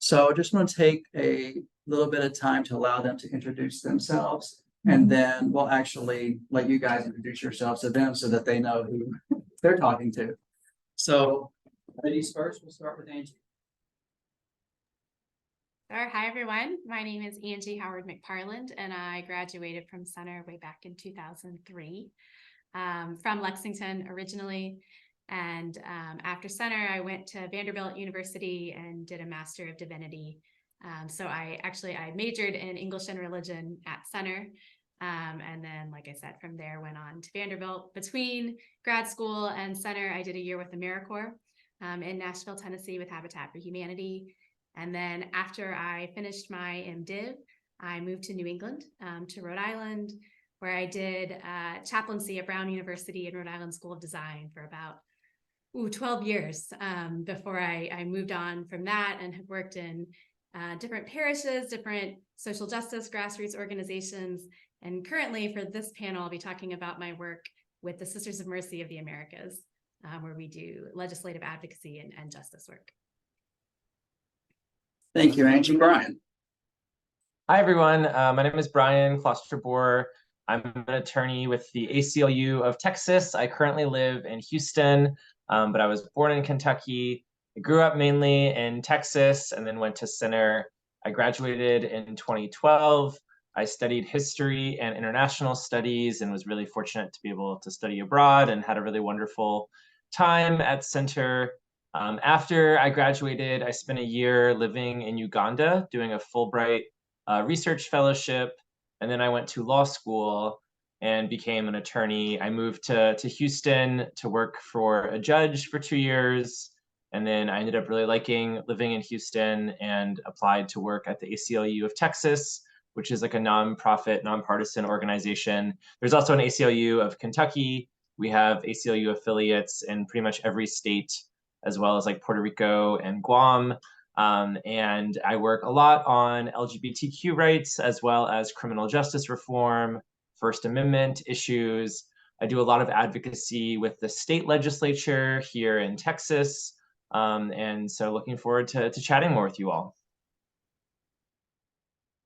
So I just want to take a little bit of time to allow them to introduce themselves. And then we'll actually let you guys introduce yourselves to them so that they know who they're talking to. So ladies first, we'll start with Angie. Sure. Hi, everyone. My name is Angie Howard-McParland, and I graduated from Center way back in 2003 from Lexington originally. And after Center, I went to Vanderbilt University and did a Master of Divinity. So I majored in English and religion at Center. And then, like I said, from there went on to Vanderbilt. Between grad school and Center, I did a year with AmeriCorps in Nashville, Tennessee with Habitat for Humanity. And then after I finished my MDiv, I moved to New England, to Rhode Island, where I did chaplaincy at Brown University and Rhode Island School of Design for about 12 years before I moved on from that and have worked in different parishes, different social justice, grassroots organizations. And currently for this panel, I'll be talking about my work with the Sisters of Mercy of the Americas, where we do legislative advocacy and justice work. Thank you, Angie. Brian. Hi, everyone. My name is Brian Klosterboer. I'm an attorney with the ACLU of Texas. I currently live in Houston, but I was born in Kentucky. I grew up mainly in Texas and then went to Center. I graduated in 2012. I studied history and international studies and was really fortunate to be able to study abroad and had a really wonderful time at Center. After I graduated, I spent a year living in Uganda doing a Fulbright research fellowship. And then I went to law school and became an attorney. I moved to Houston to work for a judge for 2 years. And then I ended up really liking living in Houston and applied to work at the ACLU of Texas, which is like a nonprofit, nonpartisan organization. There's also an ACLU of Kentucky. We have ACLU affiliates in pretty much every state, as well as like Puerto Rico and Guam. And I work a lot on LGBTQ rights, as well as criminal justice reform, First Amendment issues. I do a lot of advocacy with the state legislature here in Texas. And so looking forward to chatting more with you all.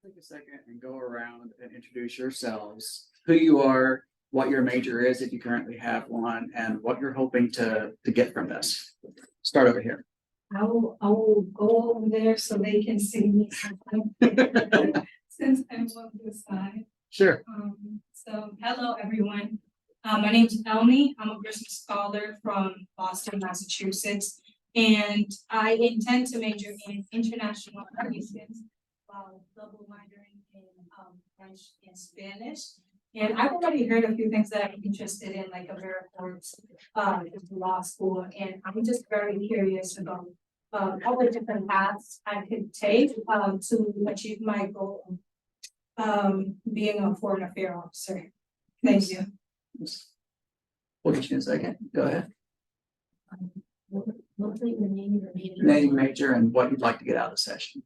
Take a second and go around and introduce yourselves, who you are, what your major is if you currently have one, and what you're hoping to get from this. Start over here. I will go over there so they can see me since I'm on this side. Sure. So hello everyone. My name is Elmi. I'm a business scholar from Boston, Massachusetts, and I intend to major in international relations while double minoring in French and Spanish. And I've already heard a few things that I'm interested in, like AmeriCorps, law school, and I'm just very curious about all the different paths I could take to achieve my goal of being a foreign affairs officer. Thank you. We'll get you in a second. Go ahead. What's your name? Name, major, and what you'd like to get out of the session.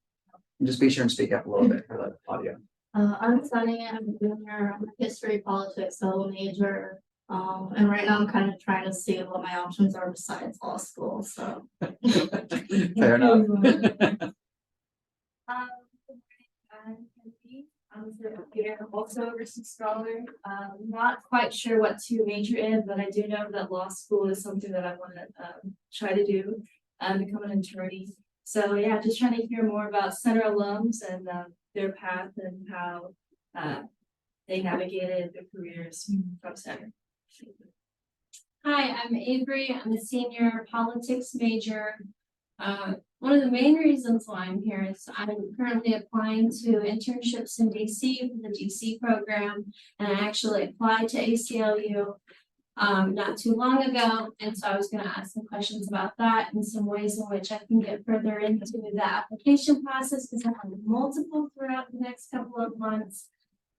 And just be sure and speak up a little bit for the audio. I'm studying, I'm a junior, I'm a history, politics, double major. And right now I'm kind of trying to see what my options are besides law school, so. Fair enough. I'm also a business scholar. Not quite sure what to major in, but I do know that law school is something that I want to try to do and become an attorney. So yeah, just trying to hear more about Center alums and their path and how they navigated their careers from Center. Hi, I'm Avery. I'm a senior politics major. One of the main reasons why I'm here is I'm currently applying to internships in DC for the DC program, and I actually applied to ACLU not too long ago, and so I was going to ask some questions about that and some ways in which I can get further into the application process, because I have multiple throughout the next couple of months,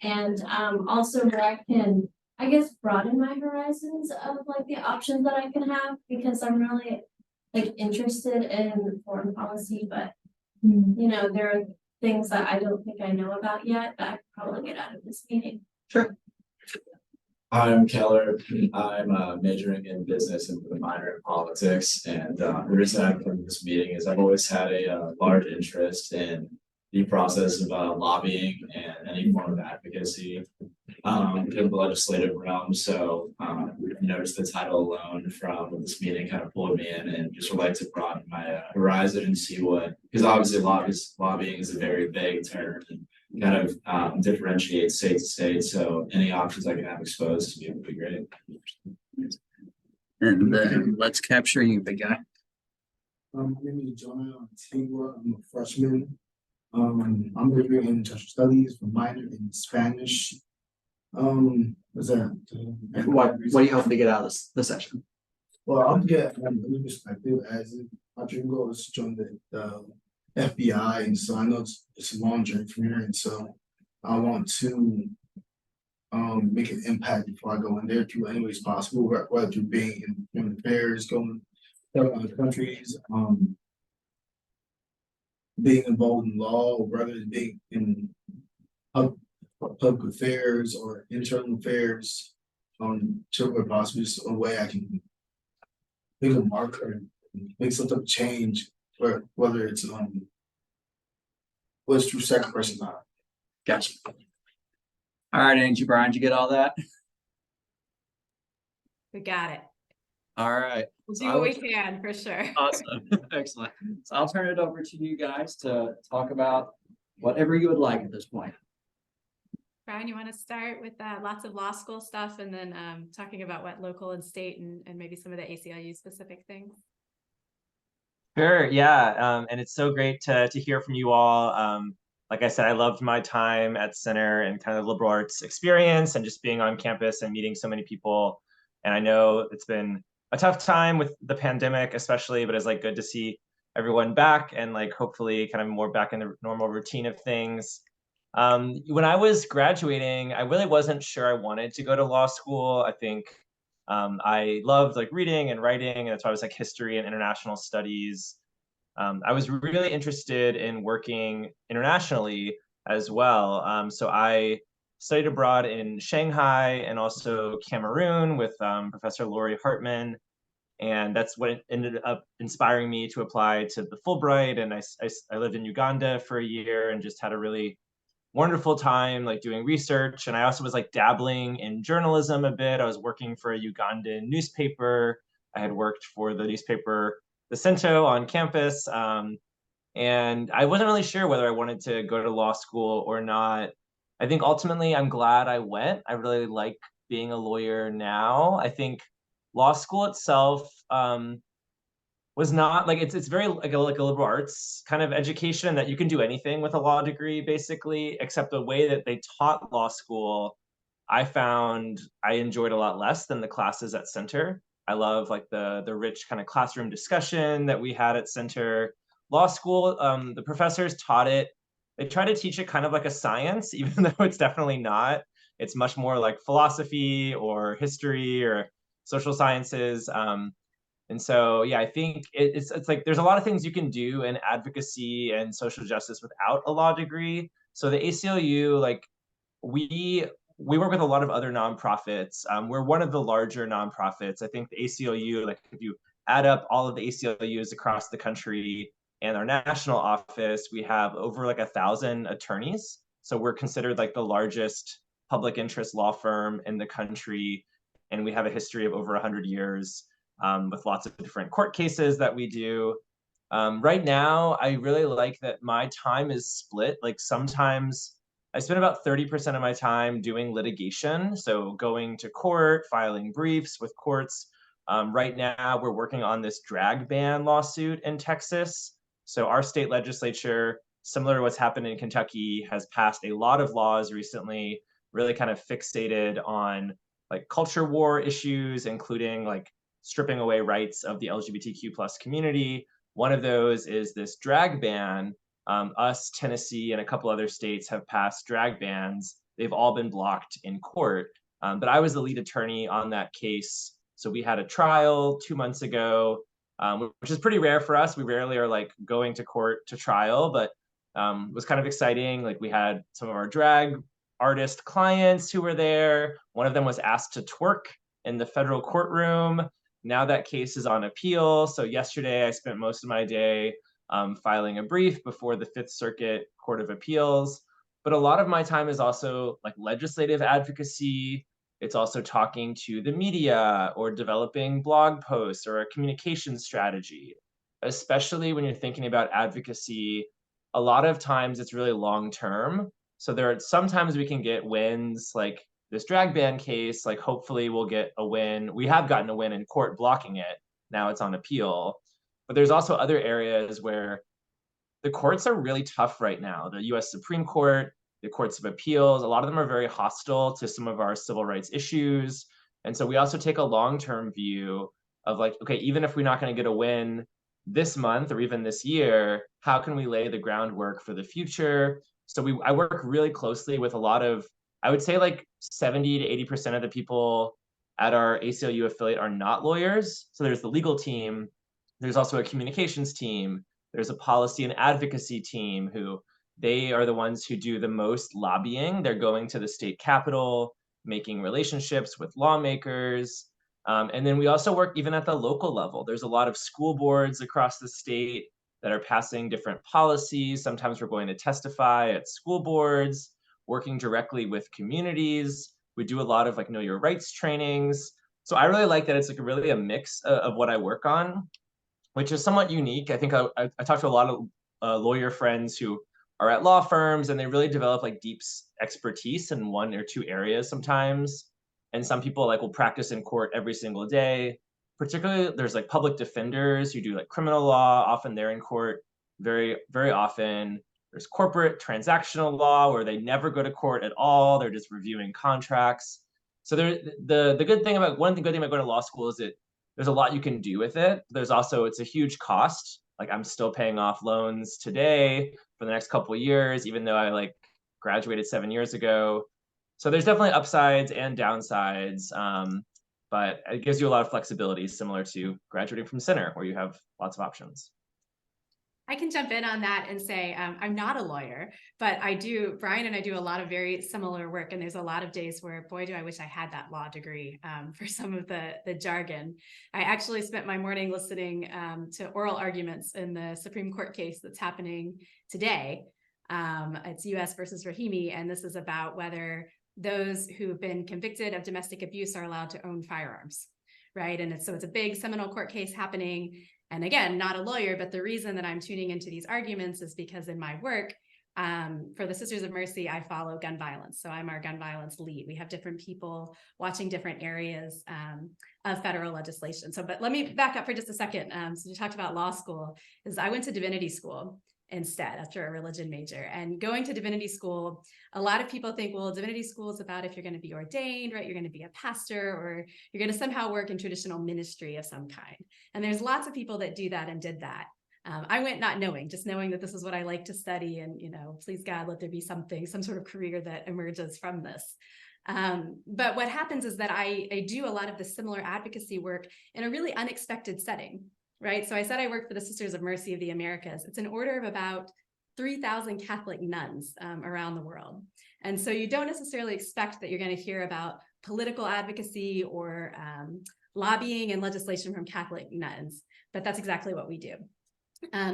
and also where I can, I guess, broaden my horizons of like the options that I can have, because I'm really like interested in foreign policy, but you know, there are things that I don't think I know about yet that I could probably get out of this meeting. Sure. I'm Keller. I'm majoring in business and with a minor in politics. And the reason I'm with this meeting is I've always had a large interest in the process of lobbying and any form of advocacy in the legislative realm. So just the title alone from this meeting kind of pulled me in and just would like to broaden my horizon and see what, because obviously lobbying is a very vague term and kind of differentiates state to state. So any options I can have exposed to me would be great. And then let's capture you, big guy. My name is Jonah Antigua. I'm a freshman. I'm majoring in international studies, a minor in Spanish. What's that? What do you hope to get out of the session? Well, I'll get a new perspective as my dream goal is to join the FBI, and so I know it's a long journey from here, and so I want to make an impact before I go in there through any ways possible, whether through being in human affairs, going to other countries, being involved in law, or rather than being in public affairs or internal affairs, to where possibly just a way I can make a marker and make some type of change, whether it's through sacrifice or not. Gotcha. All right, Angie, Brian, did you get all that? We got it. All right. We'll do what we can for sure. Awesome. Excellent. So I'll turn it over to you guys to talk about whatever you would like at this point. Brian, you want to start with lots of law school stuff and then talking about what local and state and maybe some of the ACLU specific things? Sure, yeah, and it's so great to hear from you all. Like I said, I loved my time at Center and kind of the liberal arts experience and just being on campus and meeting so many people. And I know it's been a tough time with the pandemic, especially, but it's like good to see everyone back and like hopefully kind of more back in the normal routine of things. When I was graduating, I really wasn't sure I wanted to go to law school. I think I loved like reading and writing, and that's why I was like history and international studies. I was really interested in working internationally as well. So I studied abroad in Shanghai and also Cameroon with Professor Laurie Hartman. And that's what ended up inspiring me to apply to the Fulbright. And I lived in Uganda for a year and just had a really wonderful time like doing research. And I also was like dabbling in journalism a bit. I was working for a Ugandan newspaper. I had worked for the newspaper The Cento on campus. And I wasn't really sure whether I wanted to go to law school or not. I think ultimately I'm glad I went. I really like being a lawyer now. I think law school itself was not like it's very like a liberal arts kind of education that you can do anything with a law degree basically, except the way that they taught law school, I found I enjoyed a lot less than the classes at Center. I love like the rich kind of classroom discussion that we had at Center. Law school, the professors taught it. They try to teach it kind of like a science, even though it's definitely not. It's much more like philosophy or history or social sciences. And so, yeah, I think it's like there's a lot of things you can do in advocacy and social justice without a law degree. So the ACLU, like we work with a lot of other nonprofits. We're one of the larger nonprofits. I think the ACLU, like if you add up all of the ACLUs across the country and our national office, we have over like 1,000 attorneys. So we're considered like the largest public interest law firm in the country. And we have a history of over 100 years. With lots of different court cases that we do. Right now, I really like that my time is split. Like sometimes I spend about 30% of my time doing litigation. So going to court, filing briefs with courts. Right now, we're working on this drag ban lawsuit in Texas. So our state legislature, similar to what's happened in Kentucky, has passed a lot of laws recently, really kind of fixated on like culture war issues, including like stripping away rights of the LGBTQ plus community. One of those is this drag ban. Us, Tennessee, and a couple other states have passed drag bans. They've all been blocked in court. But I was the lead attorney on that case. So we had a trial 2 months ago, which is pretty rare for us. We rarely are like going to court to trial, but it was kind of exciting. Like we had some of our drag artist clients who were there. One of them was asked to twerk in the federal courtroom. Now that case is on appeal. So yesterday I spent most of my day filing a brief before the Fifth Circuit Court of Appeals. But a lot of my time is also like legislative advocacy. It's also talking to the media or developing blog posts or a communication strategy, especially when you're thinking about advocacy. A lot of times it's really long term. So there are sometimes we can get wins, like this drag ban case, like hopefully we'll get a win. We have gotten a win in court blocking it. Now it's on appeal. But there's also other areas where the courts are really tough right now. The US Supreme Court, the courts of appeals, a lot of them are very hostile to some of our civil rights issues. And so we also take a long-term view of like, okay, even if we're not going to get a win this month or even this year, how can we lay the groundwork for the future? So I work really closely with a lot of, I would say like 70 to 80% of the people at our ACLU affiliate are not lawyers. So there's the legal team. There's also a communications team. There's a policy and advocacy team who they are the ones who do the most lobbying. They're going to the state capitol, making relationships with lawmakers. And then we also work even at the local level. There's a lot of school boards across the state that are passing different policies. Sometimes we're going to testify at school boards, working directly with communities. We do a lot of like know your rights trainings. So I really like that it's like really a mix of what I work on, which is somewhat unique. I think I talked to a lot of lawyer friends who are at law firms and they really develop like deep expertise in one or two areas sometimes. And some people like will practice in court every single day. Particularly there's like public defenders who do like criminal law. Often they're in court very, very often. There's corporate transactional law where they never go to court at all. They're just reviewing contracts. So the good thing about, one good thing about going to law school is that there's a lot you can do with it. There's also, it's a huge cost. Like I'm still paying off loans today for the next couple of years, even though I like graduated 7 years ago. So there's definitely upsides and downsides, but it gives you a lot of flexibility, similar to graduating from Center, where you have lots of options. I can jump in on that and say, I'm not a lawyer, but Brian and I do a lot of very similar work. And there's a lot of days where, boy, do I wish I had that law degree for some of the jargon. I actually spent my morning listening to oral arguments in the Supreme Court case that's happening today. It's US versus Rahimi, and this is about whether those who've been convicted of domestic abuse are allowed to own firearms, right? And it's a big seminal court case happening. And again, not a lawyer, but the reason that I'm tuning into these arguments is because in my work, for the Sisters of Mercy, I follow gun violence. So I'm our gun violence lead. We have different people watching different areas of federal legislation. So, but let me back up for just a second. So you talked about law school, is I went to divinity school instead after a religion major. And going to divinity school, a lot of people think, well, divinity school is about if you're going to be ordained, right? You're going to be a pastor, or you're going to somehow work in traditional ministry of some kind. And there's lots of people that do that and did that. I went not knowing, just knowing that this is what I like to study, and please God, let there be some sort of career that emerges from this. But what happens is that I do a lot of the similar advocacy work in a really unexpected setting. Right. So I said I work for the Sisters of Mercy of the Americas. It's an order of about 3,000 Catholic nuns around the world. And so you don't necessarily expect that you're going to hear about political advocacy or lobbying and legislation from Catholic nuns, but that's exactly what we do.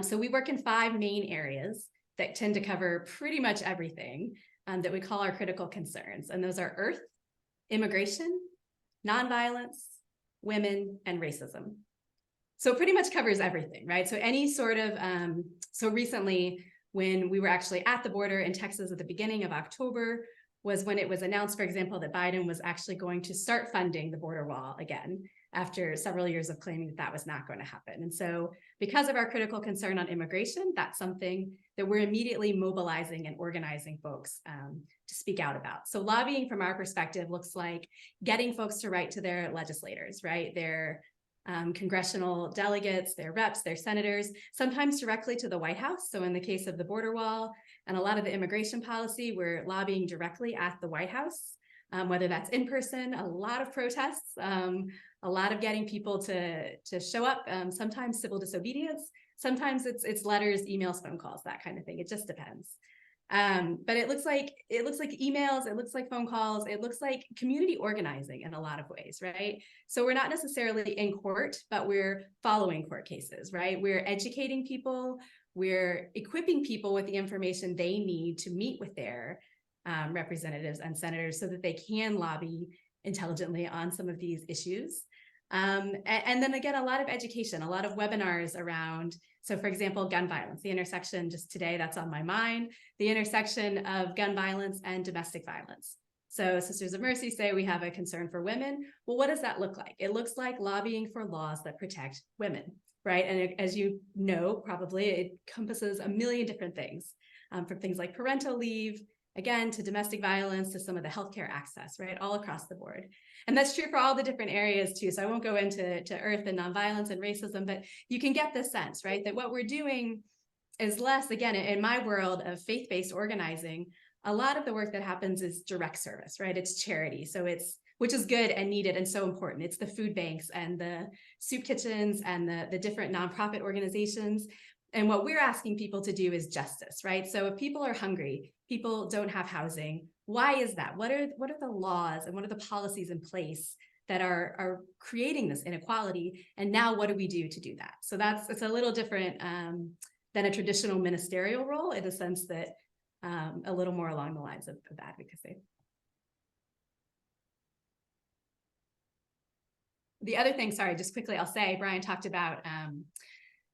So we work in 5 main areas that tend to cover pretty much everything that we call our critical concerns. And those are earth, immigration, nonviolence, women, and racism. So it pretty much covers everything, right? So any sort of, so recently when we were actually at the border in Texas at the beginning of October was when it was announced, for example, that Biden was actually going to start funding the border wall again after several years of claiming that that was not going to happen. And so because of our critical concern on immigration, that's something that we're immediately mobilizing and organizing folks to speak out about. So lobbying from our perspective looks like getting folks to write to their legislators, right? Their congressional delegates, their reps, their senators, sometimes directly to the White House. So in the case of the border wall and a lot of the immigration policy, we're lobbying directly at the White House, whether that's in person, a lot of protests, a lot of getting people to show up, sometimes civil disobedience, sometimes it's letters, emails, phone calls, that kind of thing. It just depends. But it looks like emails, it looks like phone calls, it looks like community organizing in a lot of ways, right? So we're not necessarily in court, but we're following court cases, right? We're educating people, we're equipping people with the information they need to meet with their representatives and senators so that they can lobby intelligently on some of these issues. And then again, a lot of education, a lot of webinars around, so for example, gun violence, the intersection just today, that's on my mind, the intersection of gun violence and domestic violence. So Sisters of Mercy say we have a concern for women. Well, what does that look like? It looks like lobbying for laws that protect women, right? And as you know, probably it encompasses a million different things, from things like parental leave, again, to domestic violence, to some of the healthcare access, right? All across the board. And that's true for all the different areas too. So I won't go into earth and nonviolence and racism, but you can get the sense, right? That what we're doing is less, again, in my world of faith-based organizing, a lot of the work that happens is direct service, right? It's charity. So which is good and needed and so important. It's the food banks and the soup kitchens and the different nonprofit organizations. And what we're asking people to do is justice, right? So if people are hungry, people don't have housing, why is that? What are the laws and what are the policies in place that are creating this inequality? And now what do we do to do that? So it's a little different than a traditional ministerial role, in the sense that a little more along the lines of advocacy. The other thing, sorry, just quickly, I'll say, Brian talked about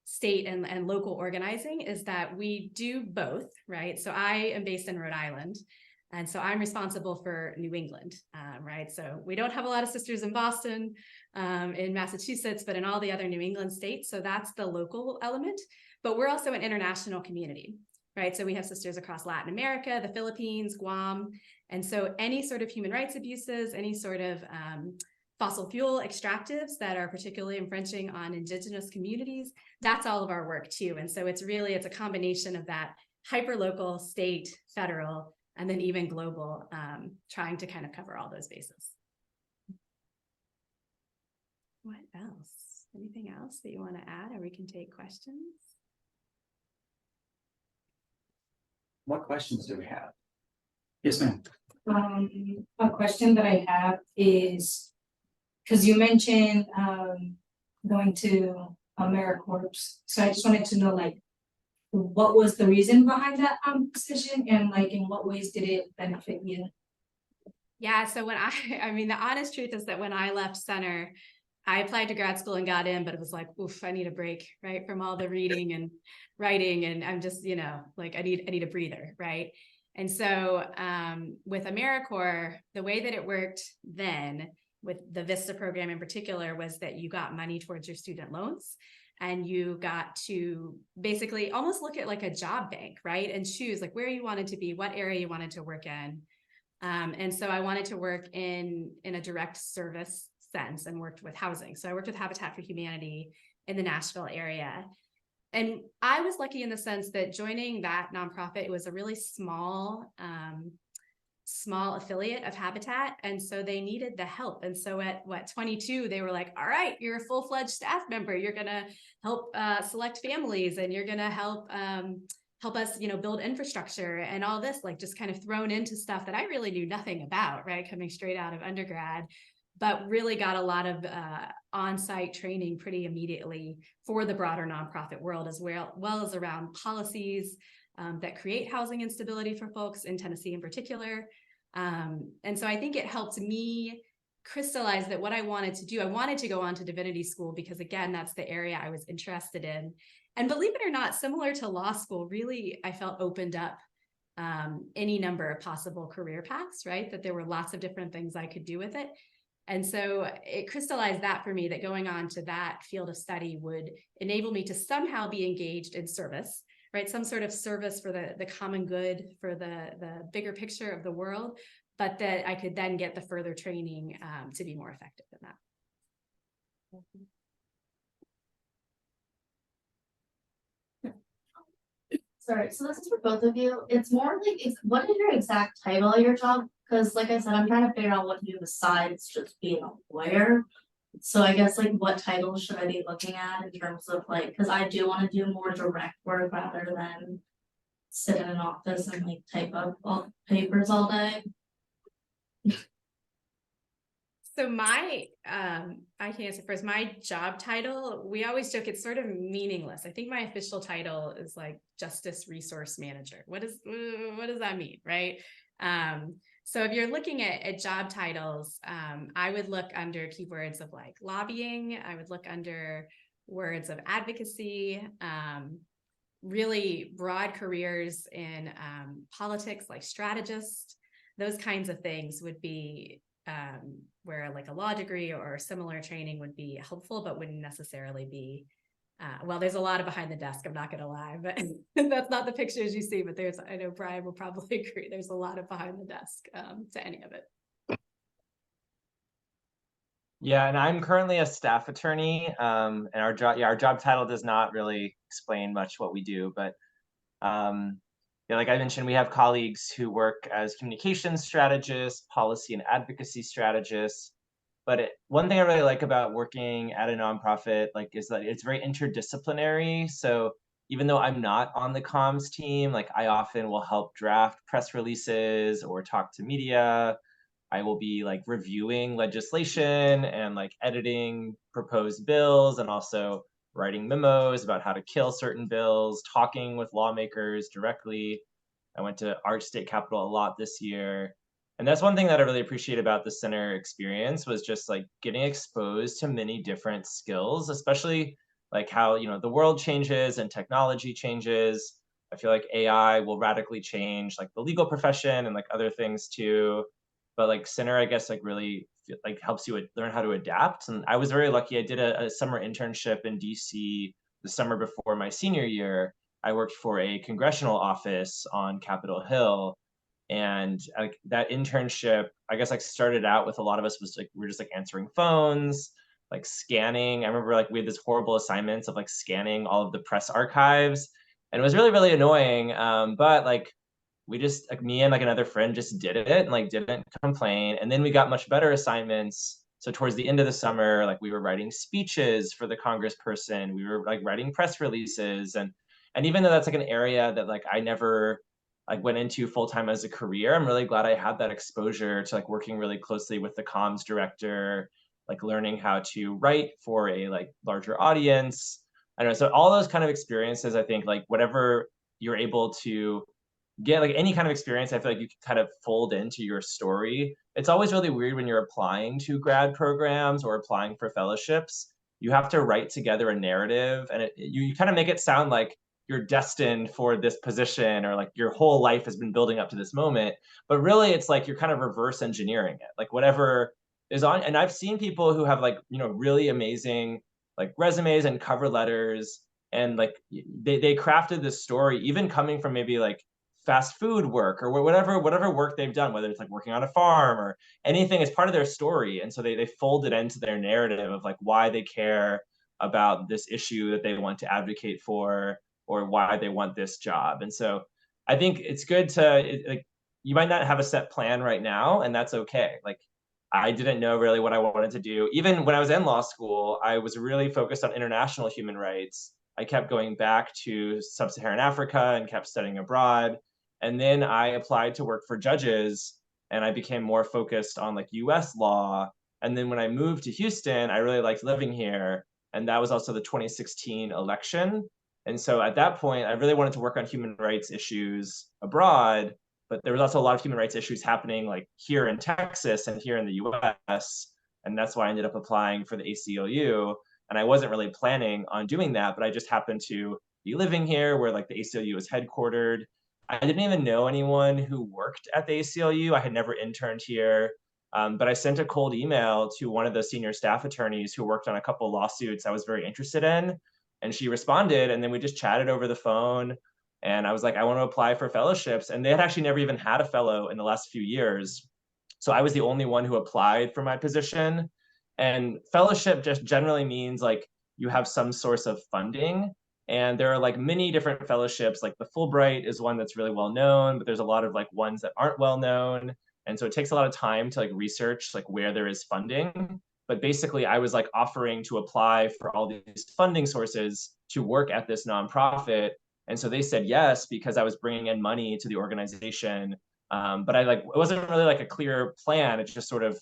state and local organizing, is that we do both, right? So I am based in Rhode Island, and so I'm responsible for New England, right? So we don't have a lot of sisters in Boston, in Massachusetts, but in all the other New England states. So that's the local element, but we're also an international community, right? So we have sisters across Latin America, the Philippines, Guam. And so any sort of human rights abuses, any sort of fossil fuel extractives that are particularly infringing on indigenous communities, that's all of our work too. And so it's a combination of that hyper-local, state, federal, and then even global, trying to kind of cover all those bases. What else? Anything else that you want to add, or we can take questions? What questions do we have? Yes, ma'am. A question that I have is, because you mentioned going to AmeriCorps, so I just wanted to know, like, what was the reason behind that decision, and like in what ways did it benefit you? Yeah, so when I mean, the honest truth is that when I left Center, I applied to grad school and got in, but it was like, oof, I need a break, right? From all the reading and writing, and I'm just, like I need a breather, right? And so with AmeriCorps, the way that it worked then, with the VISTA program in particular, was that you got money towards your student loans, and you got to basically almost look at like a job bank, right? And choose like where you wanted to be, what area you wanted to work in. And so I wanted to work in a direct service sense, and worked with housing. So I worked with Habitat for Humanity in the Nashville area. And I was lucky in the sense that joining that nonprofit, it was a really small affiliate of Habitat. And so they needed the help. And so at 22, they were like, all right, you're a full-fledged staff member. You're going to help select families, and you're going to help us, build infrastructure and all this, like just kind of thrown into stuff that I really knew nothing about, right? Coming straight out of undergrad, but really got a lot of on-site training pretty immediately for the broader nonprofit world, as well as around policies that create housing instability for folks in Tennessee in particular. And so I think it helped me crystallize that what I wanted to do, I wanted to go on to divinity school, because again, that's the area I was interested in. And believe it or not, similar to law school, really, I felt opened up any number of possible career paths, right? That there were lots of different things I could do with it. And so it crystallized that for me, that going on to that field of study would enable me to somehow be engaged in service, right? Some sort of service for the common good, for the bigger picture of the world, but that I could then get the further training to be more effective in that. Sorry, so this is for both of you. It's more like, what is your exact title of your job? Because like I said, I'm trying to figure out what to do besides just being a lawyer. So I guess like what titles should I be looking at in terms of like, because I do want to do more direct work rather than sit in an office and like type up all papers all day. So my, I can answer first. My job title, we always joke it's sort of meaningless. I think my official title is like Justice Resource Manager. What does that mean, right? So if you're looking at job titles, I would look under keywords of like lobbying. I would look under words of advocacy, really broad careers in politics, like strategist. Those kinds of things would be where like a law degree or similar training would be helpful, but wouldn't necessarily be, well, there's a lot of behind the desk, I'm not gonna lie, but that's not the pictures you see, but there's, I know Brian will probably agree, there's a lot of behind the desk to any of it. Yeah, and I'm currently a staff attorney, and our job title does not really explain much what we do, but yeah, like I mentioned, we have colleagues who work as communications strategists, policy and advocacy strategists. But one thing I really like about working at a nonprofit, like, is that it's very interdisciplinary. So even though I'm not on the comms team, like I often will help draft press releases or talk to media. I will be like reviewing legislation and like editing proposed bills, and also writing memos about how to kill certain bills, talking with lawmakers directly. I went to Arch State Capitol a lot this year. And that's one thing that I really appreciate about the center experience, was just like getting exposed to many different skills, especially like how, you know, the world changes and technology changes. I feel like AI will radically change like the legal profession and like other things too. But like center, I guess, like really like helps you learn how to adapt. And I was very lucky. I did a summer internship in DC the summer before my senior year. I worked for a congressional office on Capitol Hill. And like that internship, I guess, like started out with a lot of us was like, we were just like answering phones, like scanning. I remember like we had this horrible assignments of like scanning all of the press archives, and it was really, really annoying. But like we just, like me and like another friend just did it and like didn't complain. And then we got much better assignments. So towards the end of the summer, like we were writing speeches for the congressperson, we were like writing press releases. And even though that's like an area that like I never like went into full time as a career, I'm really glad I had that exposure to like working really closely with the comms director, like learning how to write for a like larger audience. I don't know. So all those kind of experiences, I think like whatever you're able to get, like any kind of experience, I feel like you can kind of fold into your story. It's always really weird when you're applying to grad programs or applying for fellowships. You have to write together a narrative, and you kind of make it sound like you're destined for this position, or like your whole life has been building up to this moment. But really, it's like you're kind of reverse engineering it, like whatever is on. And I've seen people who have like, you know, really amazing like resumes and cover letters, and like they crafted this story, even coming from maybe like fast food work or whatever work they've done, whether it's like working on a farm or anything, is part of their story. And so they fold it into their narrative of like why they care about this issue that they want to advocate for, or why they want this job. And so I think it's good to like, you might not have a set plan right now, and that's okay. Like I didn't know really what I wanted to do. Even when I was in law school, I was really focused on international human rights. I kept going back to sub-Saharan Africa and kept studying abroad. And then I applied to work for judges, and I became more focused on like US law. And then when I moved to Houston, I really liked living here. And that was also the 2016 election. And so at that point, I really wanted to work on human rights issues abroad, but there was also a lot of human rights issues happening like here in Texas and here in the US. And that's why I ended up applying for the ACLU. And I wasn't really planning on doing that, but I just happened to be living here where like the ACLU is headquartered. I didn't even know anyone who worked at the ACLU. I had never interned here. But I sent a cold email to one of the senior staff attorneys who worked on a couple lawsuits I was very interested in. And she responded, and then we just chatted over the phone. And I was like, I want to apply for fellowships. And they had actually never even had a fellow in the last few years. So I was the only one who applied for my position. And fellowship just generally means like you have some source of funding. And there are like many different fellowships. Like the Fulbright is one that's really well known, but there's a lot of like ones that aren't well known. And so it takes a lot of time to like research like where there is funding. But basically I was like offering to apply for all these funding sources to work at this nonprofit. And so they said yes, because I was bringing in money to the organization. But it wasn't really like a clear plan. It's just sort of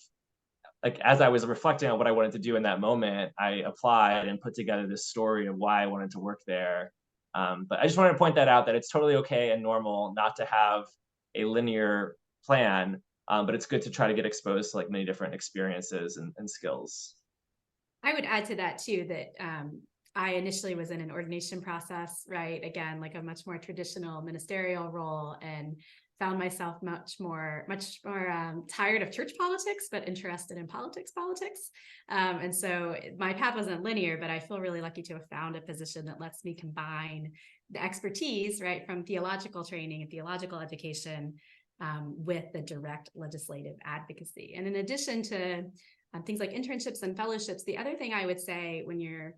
like, as I was reflecting on what I wanted to do in that moment, I applied and put together this story of why I wanted to work there. But I just wanted to point that out, that it's totally okay and normal not to have a linear plan, but it's good to try to get exposed to like many different experiences and skills. I would add to that too, that I initially was in an ordination process, right? Again, like a much more traditional ministerial role, and found myself much more tired of church politics, but interested in politics. And so my path wasn't linear, but I feel really lucky to have found a position that lets me combine the expertise, right, from theological training and theological education with the direct legislative advocacy. And in addition to things like internships and fellowships, the other thing I would say when you're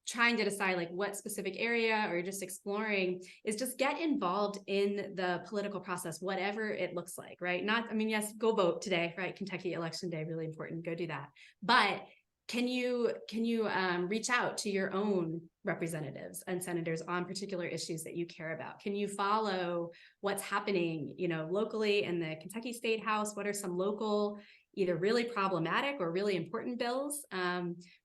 trying to decide like what specific area or just exploring is just get involved in the political process, whatever it looks like, right? Yes, go vote today, right? Kentucky election day, really important, go do that. But can you reach out to your own representatives and senators on particular issues that you care about? Can you follow what's happening, locally in the Kentucky State House? What are some local, either really problematic or really important bills?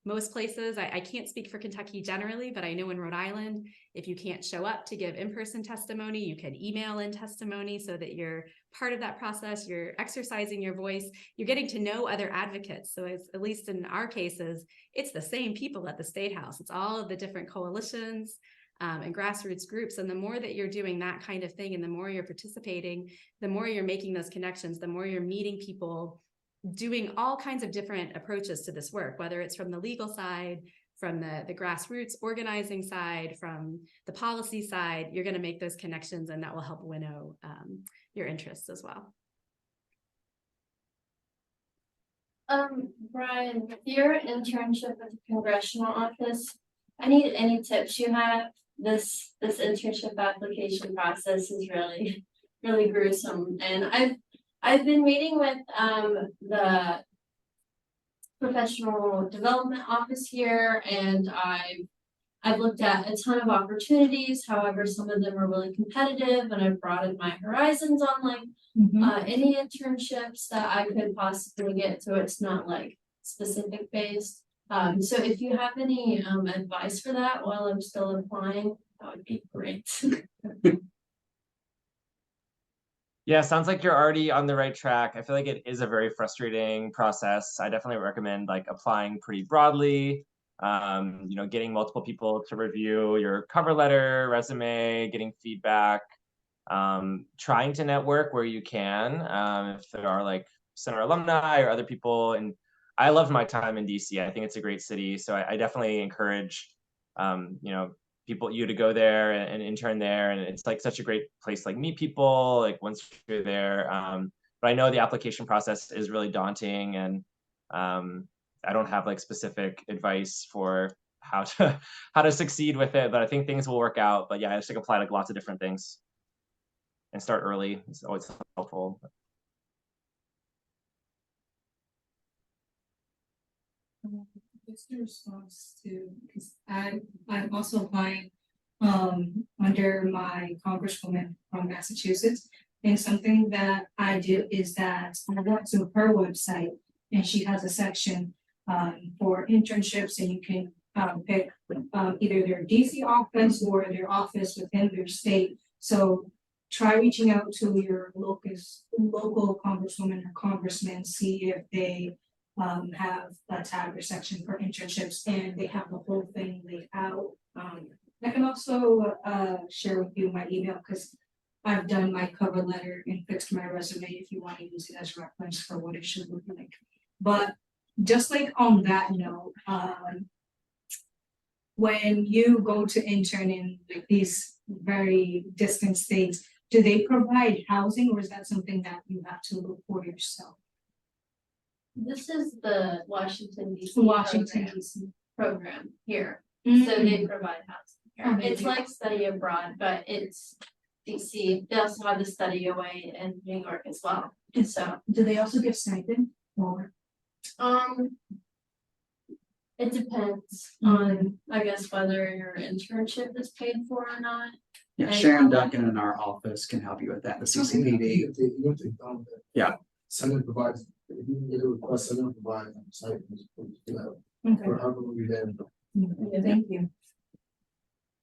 Most places, I can't speak for Kentucky generally, but I know in Rhode Island, if you can't show up to give in-person testimony, you can email in testimony so that you're part of that process, you're exercising your voice, you're getting to know other advocates. So at least in our cases, it's the same people at the State House. It's all of the different coalitions and grassroots groups. And the more that you're doing that kind of thing, and the more you're participating, the more you're making those connections, the more you're meeting people doing all kinds of different approaches to this work, whether it's from the legal side, from the grassroots organizing side, from the policy side, you're going to make those connections, and that will help winnow your interests as well. Brian, with your internship at the congressional office, any tips you have? This internship application process is really, really gruesome, and I've been meeting with the professional development office here, and I've looked at a ton of opportunities. However, some of them are really competitive, and I've broadened my horizons on like any internships that I could possibly get, so it's not like specific based. So if you have any advice for that while I'm still applying, that would be great. Yeah, sounds like you're already on the right track. I feel like it is a very frustrating process. I definitely recommend like applying pretty broadly, getting multiple people to review your cover letter, resume, getting feedback, trying to network where you can. If there are like center alumni or other people. And I loved my time in DC. I think it's a great city. So I definitely encourage, you to go there and intern there, and it's like such a great place to like meet people like once you're there. But I know the application process is really daunting, and I don't have like specific advice for how to succeed with it, but I think things will work out. But yeah, I just like apply like lots of different things and start early. It's always helpful. What's your response to, because I'm also applying under my congresswoman from Massachusetts, and something that I do is that I went to her website, and she has a section for internships, and you can pick either their DC office or their office within their state. So try reaching out to your local congresswoman or congressman, see if they have a tab or section for internships, and they have the whole thing laid out. I can also share with you my email, because I've done my cover letter and fixed my resume if you want to use it as reference for what it should look like. But just like on that note, when you go to intern in like these very distant states, do they provide housing, or is that something that you have to look for yourself? This is the Washington DC program here. Mm-hmm. So they provide housing here. Oh, It's like study abroad, but it's DC. They also have the study away in New York as well. So Do they also give stipend or? it depends on, I guess, whether your internship is paid for or not. Yeah, And Sharon how- Duncan in our office can help you with that, the CCPD. Even if they don't, Yeah. Senate provides, if you get a request, Senate provides site, Okay, or however we then. thank you.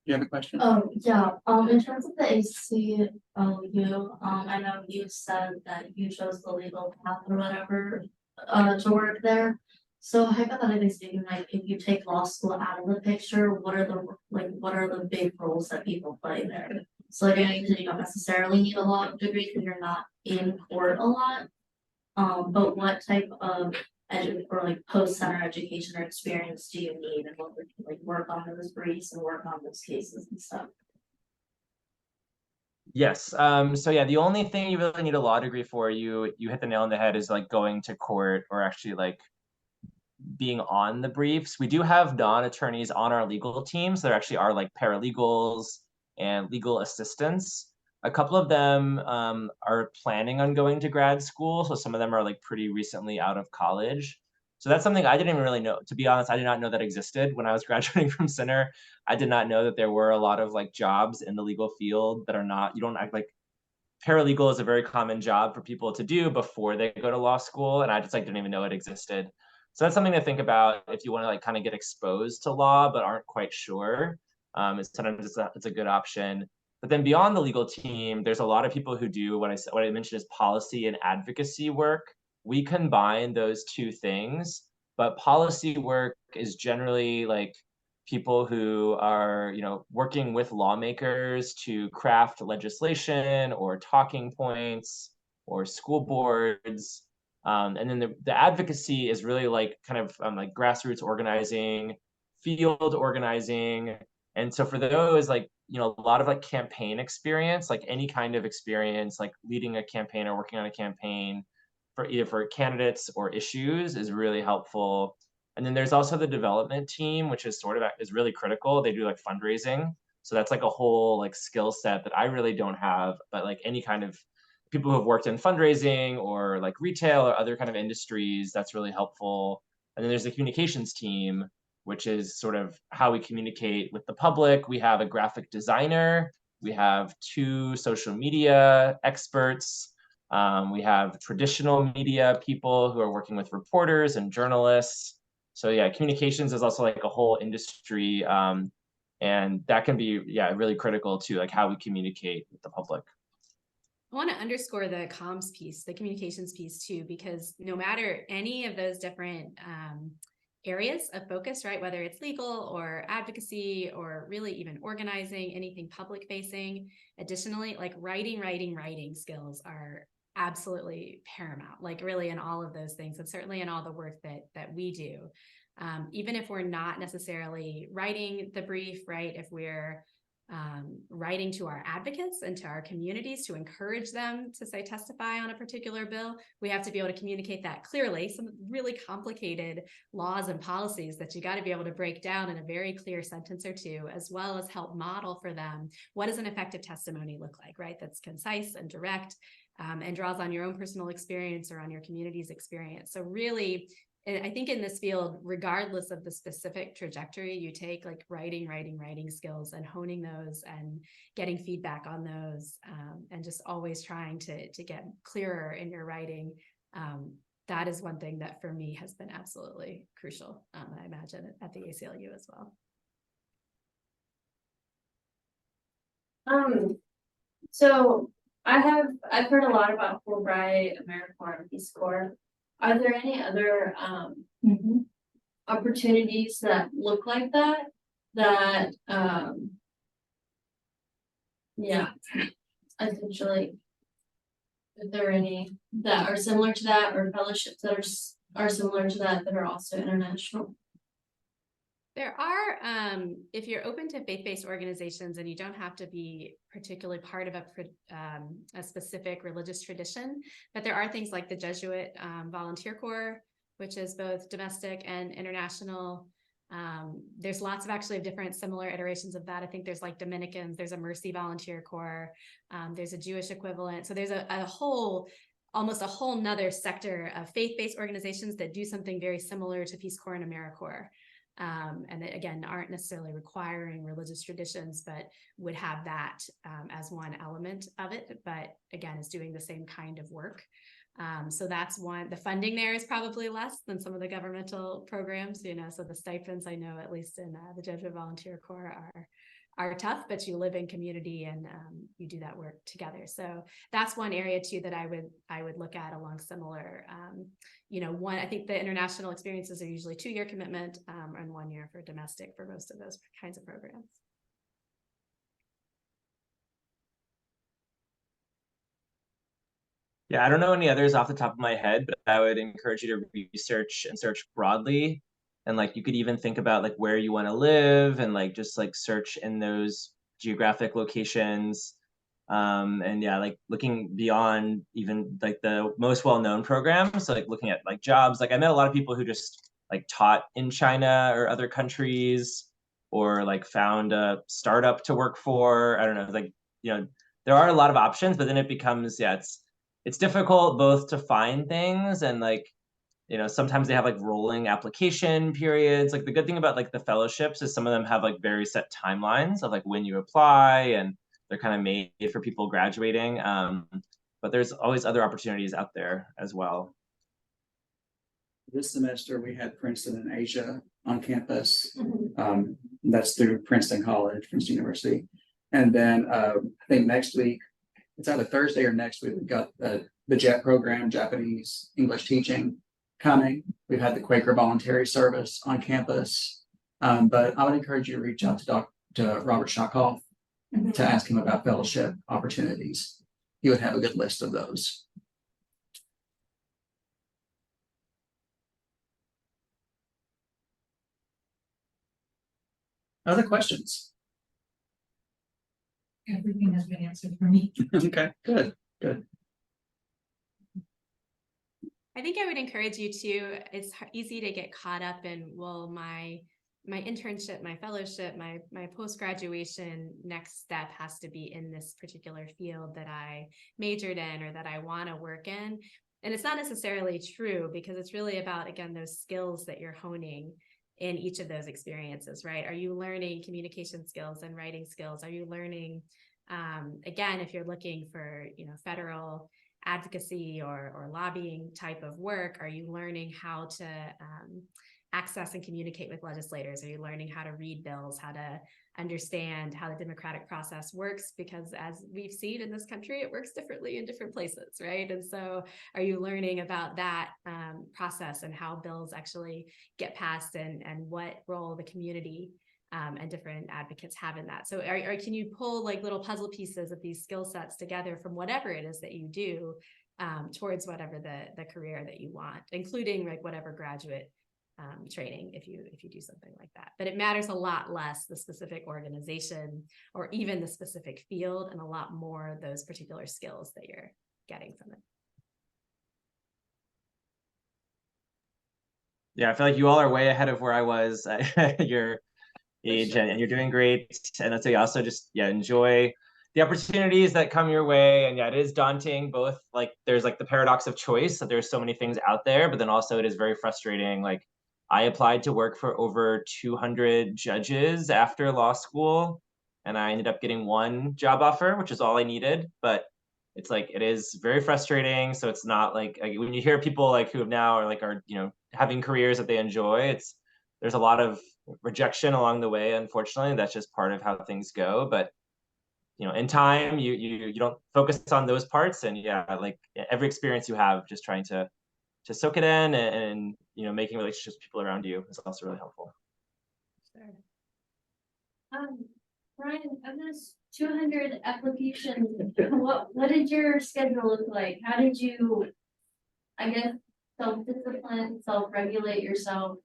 You have a question? Yeah, in terms of the ACLU, I know you said that you chose the legal path or whatever, to work there. So hypothetically speaking, like if you take law school out of the picture, what are the big roles that people play there? So like, I know you don't necessarily need a law degree because you're not in court a lot. But what type of post-center education or experience do you need in order to like work on those briefs and work on those cases and stuff? Yes. So yeah, the only thing you really need a law degree for, you hit the nail on the head, is like going to court or actually like being on the briefs. We do have non-attorneys on our legal teams. There actually are like paralegals and legal assistants. A couple of them are planning on going to grad school. So some of them are like pretty recently out of college. So that's something I didn't even really know. To be honest, I did not know that existed when I was graduating from Center. I did not know that there were a lot of like jobs in the legal field that are not, you don't act like paralegal is a very common job for people to do before they go to law school. And I just like didn't even know it existed. So that's something to think about if you want to like kind of get exposed to law, but aren't quite sure. Sometimes it's a good option. But then beyond the legal team, there's a lot of people who do what I mentioned is policy and advocacy work. We combine those two things, but policy work is generally like people who are, working with lawmakers to craft legislation or talking points or school boards. And then the advocacy is really like kind of like grassroots organizing, field organizing. And so for those, like, a lot of like campaign experience, like any kind of experience, like leading a campaign or working on a campaign for either for candidates or issues is really helpful. And then there's also the development team, which is is really critical. They do like fundraising. So that's like a whole like skill set that I really don't have, but like any kind of people who have worked in fundraising or like retail or other kind of industries, that's really helpful. And then there's the communications team, which is sort of how we communicate with the public. We have a graphic designer, we have 2 social media experts, we have traditional media people who are working with reporters and journalists. So yeah, communications is also like a whole industry, and that can be really critical to like how we communicate with the public. I want to underscore the comms piece, the communications piece too, because no matter any of those different areas of focus, right, whether it's legal or advocacy or really even organizing, anything public facing, additionally, like writing skills are absolutely paramount, like really in all of those things, and certainly in all the work that we do. Even if we're not necessarily writing the brief, right, if we're writing to our advocates and to our communities to encourage them to say testify on a particular bill, we have to be able to communicate that clearly. Some really complicated laws and policies that you got to be able to break down in a very clear sentence or two, as well as help model for them what does an effective testimony look like, right? That's concise and direct, and draws on your own personal experience or on your community's experience. So really, I think in this field, regardless of the specific trajectory you take, like writing skills and honing those and getting feedback on those, and just always trying to get clearer in your writing, that is one thing that for me has been absolutely crucial. I imagine at the ACLU as well. So I've heard a lot about Fulbright, AmeriCorps, and Peace Corps. Are there any other opportunities that look like that? Essentially, if there are any that are similar to that, or fellowships that are similar to that are also international. There are, if you're open to faith-based organizations and you don't have to be particularly part of a specific religious tradition, but there are things like the Jesuit Volunteer Corps, which is both domestic and international. There's lots of actually different similar iterations of that. I think there's like Dominicans, there's a Mercy Volunteer Corps, there's a Jewish equivalent. So there's almost a whole nother sector of faith-based organizations that do something very similar to Peace Corps and AmeriCorps. And they, again, aren't necessarily requiring religious traditions, but would have that as one element of it, but again, is doing the same kind of work. So that's one. The funding there is probably less than some of the governmental programs, you know, so the stipends, I know, at least in the Jesuit Volunteer Corps, are tough, but you live in community and you do that work together. So that's one area too that I would look at along similar, you know, I think the international experiences are usually 2-year commitment and 1 year for domestic for most of those kinds of programs. Yeah, I don't know any others off the top of my head, but I would encourage you to research and search broadly. And like you could even think about like where you want to live and like just like search in those geographic locations. And yeah, like looking beyond even like the most well-known programs. So like looking at like jobs. Like I met a lot of people who just like taught in China or other countries, or like found a startup to work for. I don't know, like, you know, there are a lot of options, but then it becomes, yeah, it's difficult both to find things and like, you know, sometimes they have like rolling application periods. Like the good thing about like the fellowships is some of them have like very set timelines of like when you apply, and they're kind of made for people graduating. But there's always other opportunities out there as well. This semester we had Princeton in Asia on campus. That's through Princeton College, Princeton University. And then I think next week, it's either Thursday or next week, we've got the JET program, Japanese English teaching, coming. We've had the Quaker Voluntary Service on campus. But I would encourage you to reach out to Robert Shakoff to ask him about fellowship opportunities. He would have a good list of those. Other questions? Everything has been answered for me. Okay, good. I think I would encourage you to, it's easy to get caught up in, well, my internship, my fellowship, my post-graduation next step has to be in this particular field that I majored in or that I want to work in. And it's not necessarily true, because it's really about, again, those skills that you're honing in each of those experiences, right? Are you learning communication skills and writing skills? Are you learning, again, if you're looking for, you know, federal advocacy or lobbying type of work, are you learning how to access and communicate with legislators? Are you learning how to read bills, how to understand how the democratic process works? Because as we've seen in this country, it works differently in different places, right? And so are you learning about that process and how bills actually get passed, and what role the community and different advocates have in that? So can you pull like little puzzle pieces of these skill sets together from whatever it is that you do towards whatever the career that you want, including like whatever graduate training if you do something like that. But it matters a lot less the specific organization or even the specific field, and a lot more those particular skills that you're getting from it. Yeah, I feel like you all are way ahead of where I was at your age, and you're doing great. And I'd say also just, yeah, enjoy the opportunities that come your way. And yeah, it is daunting, both like there's like the paradox of choice, that there's so many things out there, but then also it is very frustrating. Like I applied to work for over 200 judges after law school, and I ended up getting one job offer, which is all I needed. But it's like, it is very frustrating. So it's not like when you hear people like who have now are, you know, having careers that they enjoy, there's a lot of rejection along the way. Unfortunately, that's just part of how things go. But you know, in time, you don't focus on those parts, and yeah, like every experience you have, just trying to soak it in, and you know, making relationships with people around you is also really helpful. Sure. Brian, of those 200 applications, what did your schedule look like? How did you, I guess, self-discipline, self-regulate yourself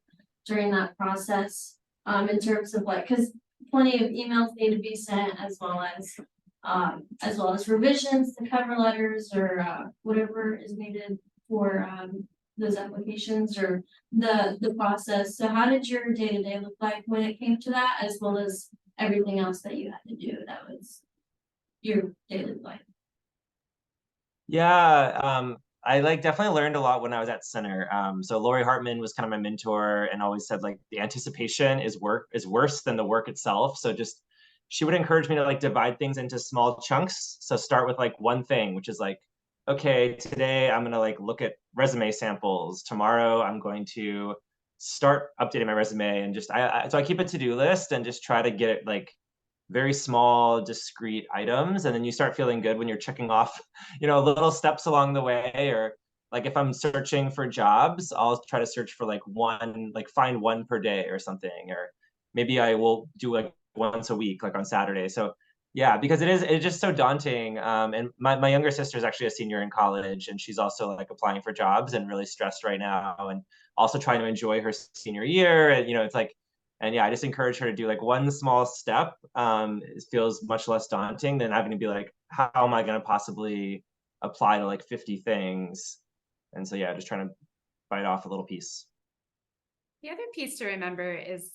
during that process? In terms of like, because plenty of emails need to be sent, as well as revisions to cover letters or whatever is needed for those applications or the process. So how did your day-to-day look like when it came to that, as well as everything else that you had to do that was your daily life? Yeah, I like definitely learned a lot when I was at Center. So Lori Hartman was kind of my mentor and always said like the anticipation is worse than the work itself. So just she would encourage me to like divide things into small chunks. So start with like one thing, which is like, okay, today I'm gonna like look at resume samples. Tomorrow I'm going to start updating my resume, and just so I keep a to-do list and just try to get it like very small, discrete items. And then you start feeling good when you're checking off, little steps along the way. Or like if I'm searching for jobs, I'll try to search for find one per day or something. Or maybe I will do like once a week, like on Saturday. So yeah, because it's just so daunting. And my younger sister is actually a senior in college, and she's also like applying for jobs and really stressed right now, and also trying to enjoy her senior year. And it's like, and yeah, I just encourage her to do like one small step. It feels much less daunting than having to be like, how am I going to possibly apply to like 50 things? And so, yeah, just trying to bite off a little piece. The other piece to remember is,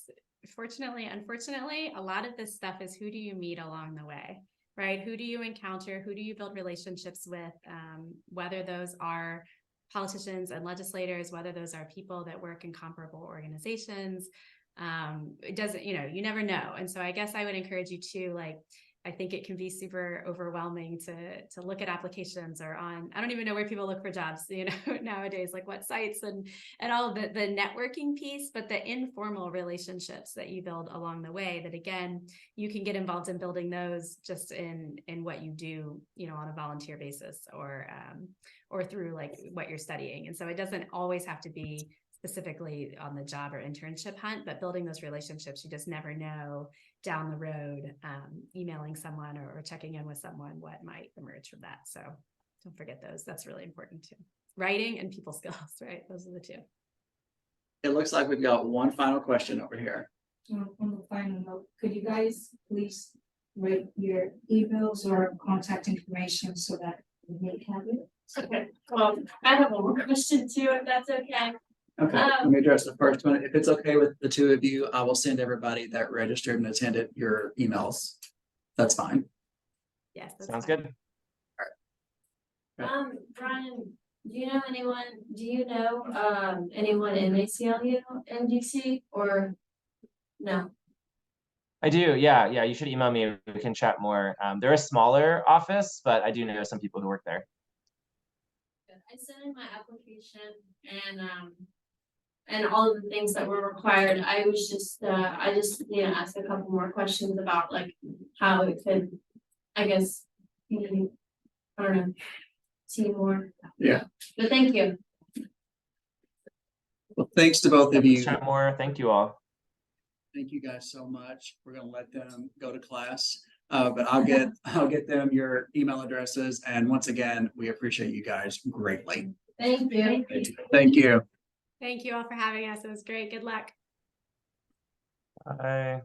unfortunately, a lot of this stuff is who do you meet along the way, right? Who do you encounter? Who do you build relationships with? Whether those are politicians and legislators, whether those are people that work in comparable organizations. It doesn't, you never know. And so I guess I would encourage you to I think it can be super overwhelming to look at applications or I don't even know where people look for jobs, nowadays, like what sites and all of the networking piece, but the informal relationships that you build along the way, that again, you can get involved in building those just in what you do, on a volunteer basis or through like what you're studying. And so it doesn't always have to be specifically on the job or internship hunt, but building those relationships, you just never know down the road, emailing someone or checking in with someone, what might emerge from that. So don't forget those. That's really important too. Writing and people skills, right? Those are the two. It looks like we've got one final question over here. On the final note, could you guys please write your emails or contact information so that we may have it? Okay, I have one more question too, if that's okay. Okay, let me address the first one. If it's okay with the two of you, I will send everybody that registered and attended your emails. That's fine. Yes. Sounds fine. good. Brian, do you know anyone in ACLU in DC or no? I do. Yeah. You should email me. We can chat more. They're a smaller office, but I do know some people who work there. I sent in my application and all of the things that were required. I was just ask a couple more questions about like how it could, I guess, I don't know, see more. Yeah. But thank you. Well, thanks to both of you. Chat more. Thank you all. Thank you guys so much. We're gonna let them go to class. But I'll get them your email addresses. And once again, we appreciate you guys greatly. Thank you. Thank you. Thank you all for having us. It was great. Good luck. Bye.